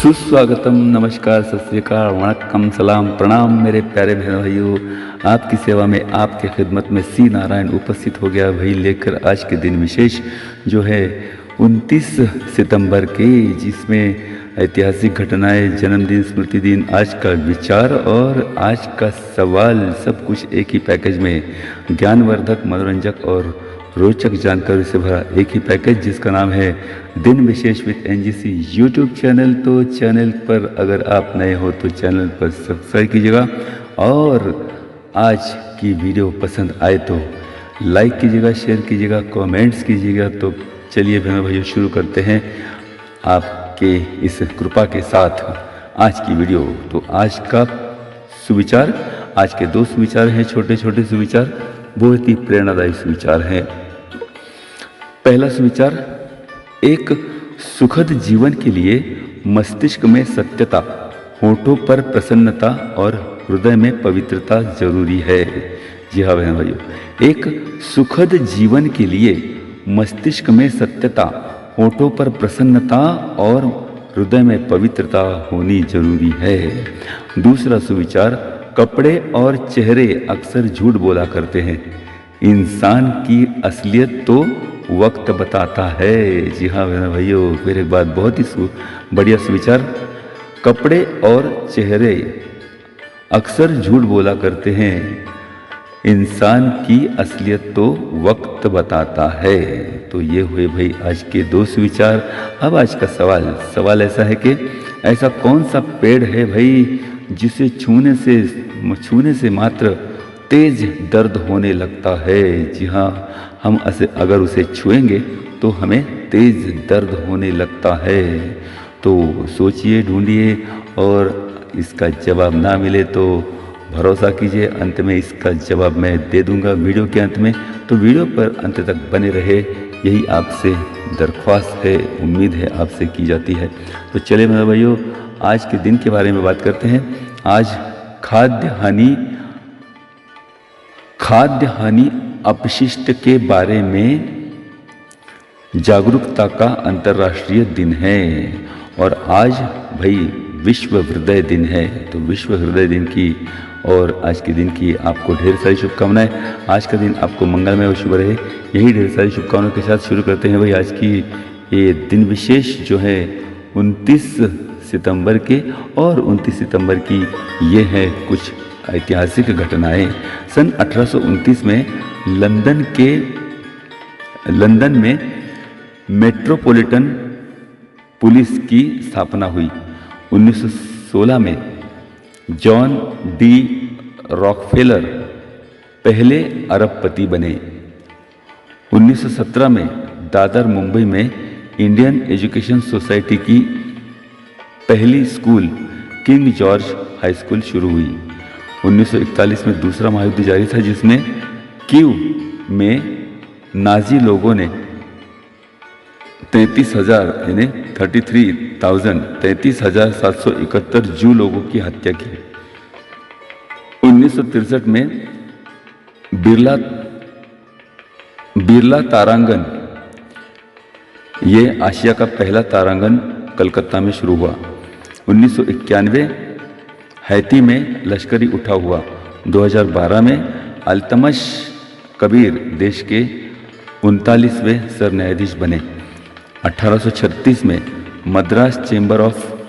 सुस्वागतम, नमस्कार, सत श्री अकाल, वणक्कम, सलाम, प्रणाम मेरे प्यारे बहन भाइयों। आपकी सेवा में, आपके खिदमत में सी नारायण उपस्थित हो गया भाई, लेकर आज के दिन विशेष जो है 29 सितंबर के, जिसमें ऐतिहासिक घटनाएं, जन्मदिन, स्मृति दिन, आज का विचार और आज का सवाल, सब कुछ एक ही पैकेज में, ज्ञानवर्धक, मनोरंजक और रोचक जानकारी से भरा एक ही पैकेज, जिसका नाम है दिन विशेष विद एनजीसी यूट्यूब चैनल। तो चैनल पर अगर आप नए हो तो चैनल पर सब्सक्राइब कीजिएगा, और आज की वीडियो पसंद आए तो लाइक कीजिएगा, शेयर कीजिएगा, कमेंट्स कीजिएगा। तो चलिए बहनों भाइयों, शुरू करते हैं आपके इस कृपा के साथ आज की वीडियो। तो आज का सुविचार, आज के दो सुविचार हैं, छोटे छोटे सुविचार, बहुत ही प्रेरणादायी सुविचार है। पहला सुविचार, एक सुखद जीवन के लिए मस्तिष्क में सत्यता, होठों पर प्रसन्नता और हृदय में पवित्रता जरूरी है। जी हाँ बहन भाइयों, एक सुखद जीवन के लिए मस्तिष्क में सत्यता, होठों पर प्रसन्नता और हृदय में पवित्रता होनी जरूरी है। दूसरा सुविचार, कपड़े और चेहरे अक्सर झूठ बोला करते हैं, इंसान की असलियत तो वक्त बताता है। जी हाँ भाइयों, फिर एक बात, बहुत ही बढ़िया सुविचार, कपड़े और चेहरे अक्सर झूठ बोला करते हैं, इंसान की असलियत तो वक्त बताता है। तो ये हुए भाई आज के दो सुविचार। अब आज का सवाल ऐसा है कि ऐसा कौन सा पेड़ है भाई जिसे छूने से मात्र तेज दर्द होने लगता है। जी हाँ, हम अगर उसे छुएंगे तो हमें तेज दर्द होने लगता है। तो सोचिए, ढूंढिए, और इसका जवाब ना मिले तो भरोसा कीजिए, अंत में इसका जवाब मैं दे दूंगा वीडियो के अंत में। तो वीडियो पर अंत तक बने रहे, यही आपसे दरख्वास्त है, उम्मीद है आपसे की जाती है। तो चलिए मेरे भाइयों, आज के दिन के बारे में बात करते हैं। आज खाद्य हानि अपशिष्ट के बारे में जागरूकता का अंतर्राष्ट्रीय दिन है। और आज भाई विश्व हृदय दिन है। तो विश्व हृदय दिन की और आज के दिन की आपको ढेर सारी शुभकामनाएं। आज का दिन आपको मंगलमय और शुभ रहे, यही ढेर सारी शुभकामनाओं के साथ शुरू करते हैं भाई आज की ये दिन विशेष जो है 29 सितंबर के। और 29 सितंबर की ये है कुछ ऐतिहासिक घटनाएं। सन 1829 में लंदन में मेट्रोपॉलिटन पुलिस की स्थापना हुई। 1916 में जॉन डी रॉकफेलर पहले अरबपति बने। 1917 में दादर मुंबई में इंडियन एजुकेशन सोसाइटी की पहली school king George high school शुरू हुई। 1941 में दूसरा महायुद्ध जारी था, जिसमें कीव में नाजी लोगों ने 33,771 जू लोगों की हत्या की। 1963 में बिरला तारांगण, ये आशिया का पहला तारांगण कलकत्ता में शुरू हुआ। 1991 हैती में लश्करी उठाव हुआ। 2012 में अल्तमश कबीर देश के 39वें सर न्यायाधीश बने। 1836 में Madras chamber of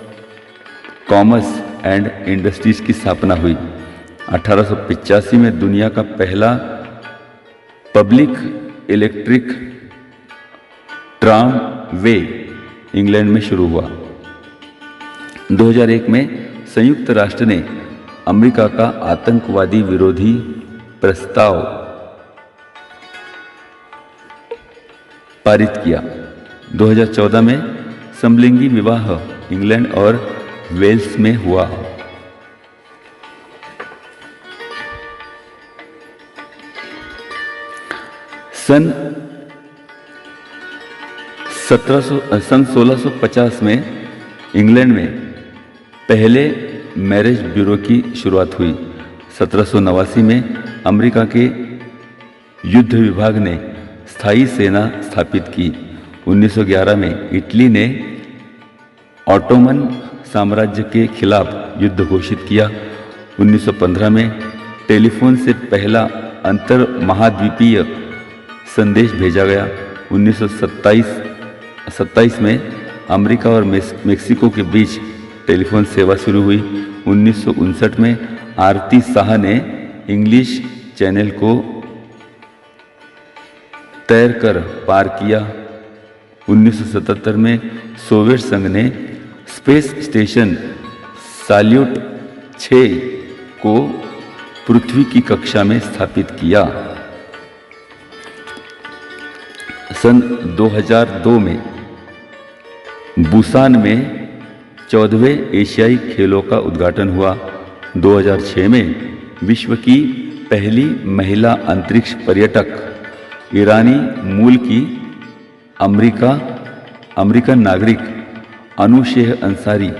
commerce and industries की स्थापना हुई। 1885 में दुनिया का पहला पब्लिक इलेक्ट्रिक ट्राम वे इंग्लैंड में शुरू हुआ। 2001 में संयुक्त राष्ट्र ने अमेरिका का आतंकवादी विरोधी प्रस्ताव पारित किया। 2014 में समलिंगी विवाह इंग्लैंड और वेल्स में हुआ। सन 1650 में इंग्लैंड में पहले मैरिज ब्यूरो की शुरुआत हुई। 1789 में अमेरिका के युद्ध विभाग ने स्थायी सेना स्थापित की। 1911 में इटली ने ऑटोमन साम्राज्य के खिलाफ युद्ध घोषित किया। 1915 में टेलीफोन से पहला अंतर महाद्वीपीय संदेश भेजा गया। 1927 में अमेरिका और मेक्सिको के बीच टेलीफोन सेवा शुरू हुई। 1959 में आरती शाह ने इंग्लिश चैनल को तैरकर पार किया। 1977 में सोवियत संघ ने स्पेस स्टेशन सैल्यूट 6 को पृथ्वी की कक्षा में स्थापित किया। सन 2002 में बुसान में 14वें एशियाई खेलों का उद्घाटन हुआ। 2006 में विश्व की पहली महिला अंतरिक्ष पर्यटक ईरानी मूल की अमेरिकन नागरिक अनुशेह अंसारी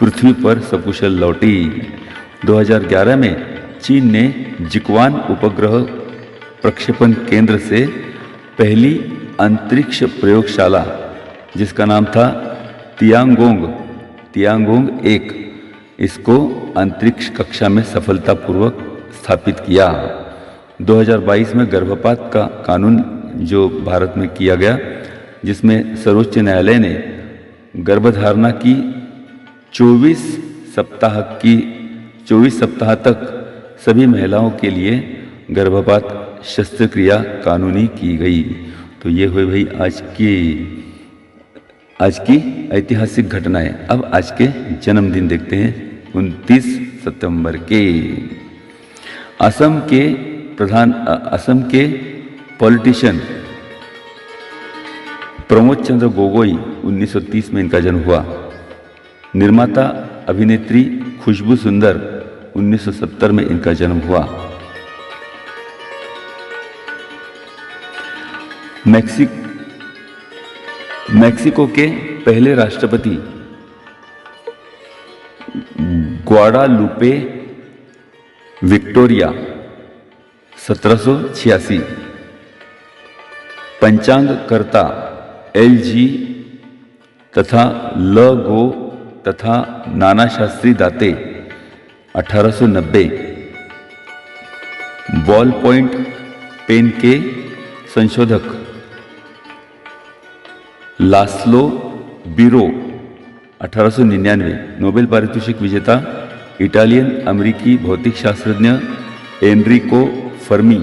पृथ्वी पर सकुशल लौटी। 2011 में चीन ने जिक्वान उपग्रह प्रक्षेपण केंद्र से पहली अंतरिक्ष प्रयोगशाला, जिसका नाम था तियांगोंग 1, इसको अंतरिक्ष कक्षा में सफलतापूर्वक स्थापित किया। 2022 में गर्भपात का कानून जो भारत में किया गया, जिसमें सर्वोच्च न्यायालय ने गर्भधारणा की 24 सप्ताह तक सभी महिलाओं के लिए गर्भपात शस्त्रक्रिया कानूनी की गई। तो ये हुए भाई आज की ऐतिहासिक घटनाएं। अब आज के जन्मदिन देखते हैं। 29 सितंबर के असम के पॉलिटिशियन प्रमोद चंद्र गोगोई 1930 में इनका जन्म हुआ। निर्माता अभिनेत्री खुशबू सुंदर 1970 में इनका जन्म हुआ। मैक्सिको के पहले राष्ट्रपति ग्वाडालुपे विक्टोरिया 1786। पंचांगकर्ता LG तथा ल.गो. तथा नाना शास्त्री दाते 1890। बॉल पॉइंट पेन के संशोधक लास्लो बिरो 1899। नोबेल पारितोषिक विजेता इटालियन अमेरिकी भौतिक शास्त्रज्ञ एनरिको फर्मी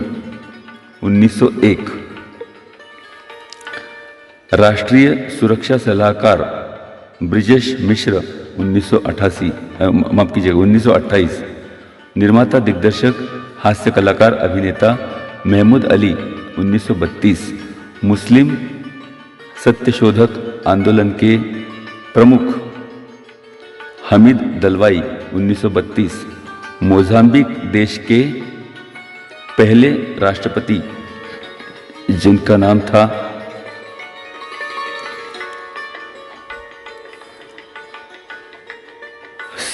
1901। राष्ट्रीय सुरक्षा सलाहकार ब्रिजेश मिश्र 1928। निर्माता दिग्दर्शक हास्य कलाकार अभिनेता महमूद अली 1932। मुस्लिम सत्यशोधक आंदोलन के प्रमुख हमीद दलवाई 1932। मोजाम्बिक देश के पहले राष्ट्रपति, जिनका नाम था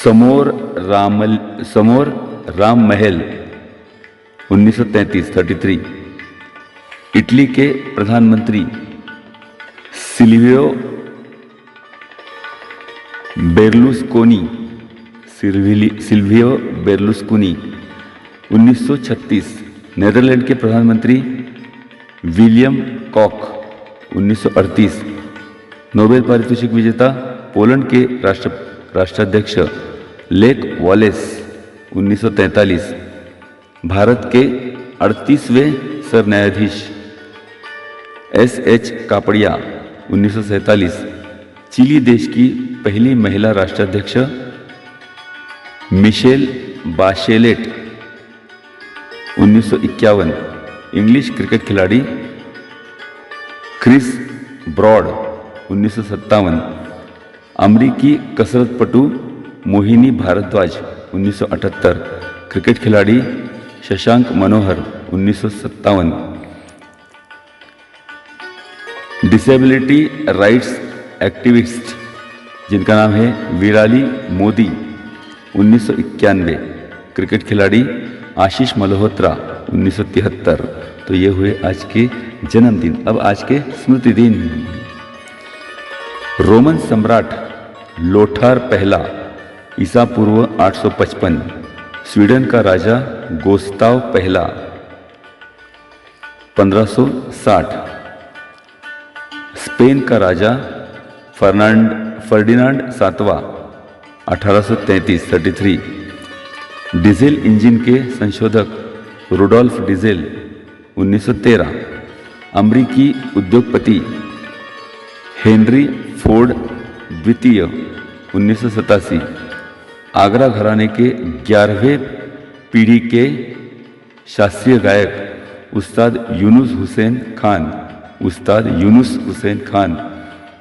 समोर राम महल 1933। इटली के प्रधानमंत्री सिल्वियो बेर्लुस्कोनी 1936। नेदरलैंड के प्रधानमंत्री विलियम कॉक 1938। नोबेल पारितोषिक विजेता पोलैंड के राष्ट्राध्यक्ष लेक वॉलेस 1943। भारत के 38वें सरन्यायाधीश SH कापड़िया 1947। चिली देश की पहली महिला राष्ट्राध्यक्ष मिशेल बाशेलेट 1951। इंग्लिश क्रिकेट खिलाड़ी क्रिस ब्रॉड 1957। अमरीकी कसरतपटु मोहिनी भारद्वाज 1978। क्रिकेट खिलाड़ी Shashank Manohar 1957। Disability rights activist, जिनका नाम है विराली मोदी 1991। क्रिकेट खिलाड़ी आशीष मल्होत्रा 1973। तो ये हुए आज के जन्मदिन। अब आज के स्मृति दिन। रोमन सम्राट लोठार पहला ईसा पूर्व 855, स्वीडन का राजा गोस्ताव पहला 1560, स्पेन का राजा फर्डिनांड सातवां 1833, डीजल इंजन के संशोधक रुडोल्फ डीजल 1913, अमेरिकी उद्योगपति हेनरी फोर्ड द्वितीय 1987, आगरा घराने के 11वें पीढ़ी के शास्त्रीय गायक उस्ताद यूनुस हुसैन खान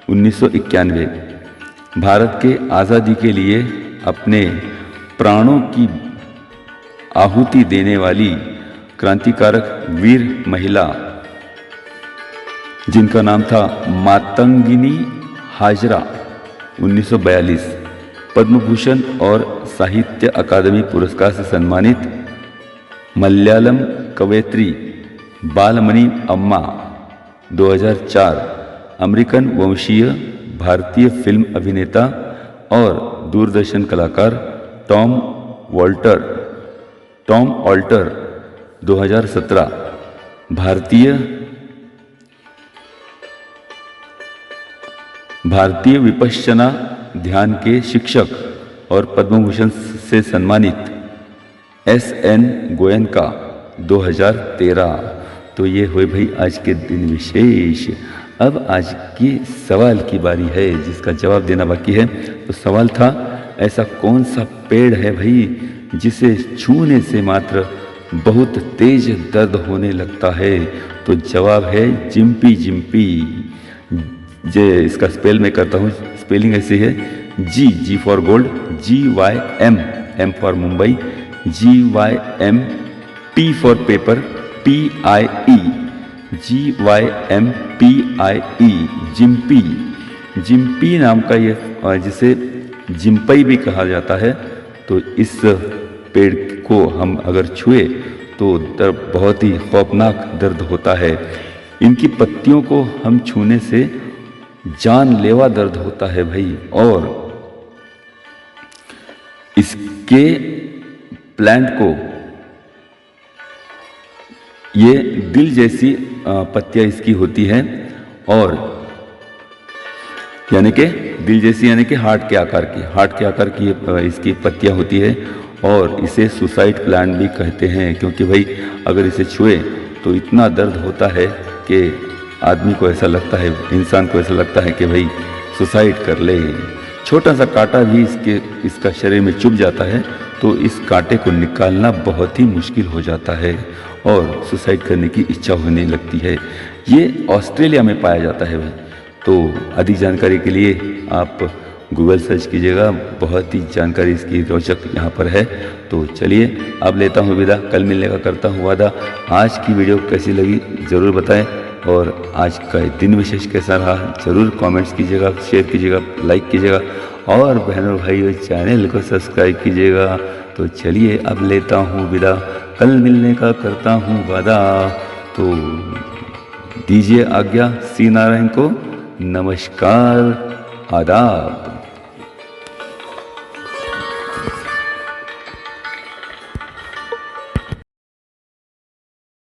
1991, भारत के आज़ादी के लिए अपने प्राणों की आहुति देने वाली क्रांतिकारक वीर महिला जिनका नाम था मातंगिनी हाजरा 1942, पद्म भूषण और साहित्य अकादमी पुरस्कार से सम्मानित मलयालम कवयित्री बालमणि अम्मा 2004, अमेरिकन वंशीय भारतीय फिल्म अभिनेता और दूरदर्शन कलाकार टॉम ऑल्टर 2017, भारतीय विपश्यना ध्यान के शिक्षक और पद्म भूषण से सम्मानित SN गोयनका 2013। तो ये हुए भाई आज के दिन विशेष। अब आज के सवाल की बारी है जिसका जवाब देना बाकी है। तो सवाल था, ऐसा कौन सा पेड़ है भाई जिसे छूने से मात्र बहुत तेज दर्द होने लगता है? तो जवाब है जिम्पी। इसका स्पेल मैं करता हूँ, स्पेलिंग ऐसी है G for gold, GYM, M for Mumbai, GYM, P for paper, PIE, GYMPIE, Gympie नाम का ये, जिसे जिम्पई भी कहा जाता है। तो इस पेड़ को हम अगर छुए तो बहुत ही खौफनाक दर्द होता है। इनकी पत्तियों को हम छूने से जानलेवा दर्द होता है भाई। और इसके प्लांट को, ये दिल जैसी पत्तियां इसकी होती हैं, और यानी कि दिल जैसी यानी कि हार्ट के आकार की इसकी पत्तियां होती है। और इसे सुसाइड प्लांट भी कहते हैं, क्योंकि भाई अगर इसे छुए तो इतना दर्द होता है कि आदमी को ऐसा लगता है, इंसान को ऐसा लगता है कि भाई सुसाइड कर ले। छोटा सा कांटा भी इसका शरीर में चुभ जाता है तो इस कांटे को निकालना बहुत ही मुश्किल हो जाता है और सुसाइड करने की इच्छा होने लगती है। ये ऑस्ट्रेलिया में पाया जाता है भाई। तो अधिक जानकारी के लिए आप गूगल सर्च कीजिएगा, बहुत ही जानकारी इसकी रोचक यहाँ पर है। तो चलिए अब लेता हूँ विदा, कल मिलने का करता हूँ वादा। आज की वीडियो कैसी लगी ज़रूर बताएं, और आज का दिन विशेष कैसा रहा ज़रूर कमेंट्स कीजिएगा, शेयर कीजिएगा, लाइक कीजिएगा, और बहनों भाइयों चैनल को सब्सक्राइब कीजिएगा। तो चलिए अब लेता हूँ विदा, कल मिलने का करता हूँ वादा। तो दीजिए आज्ञा सी नारायण को, नमस्कार, आदाब।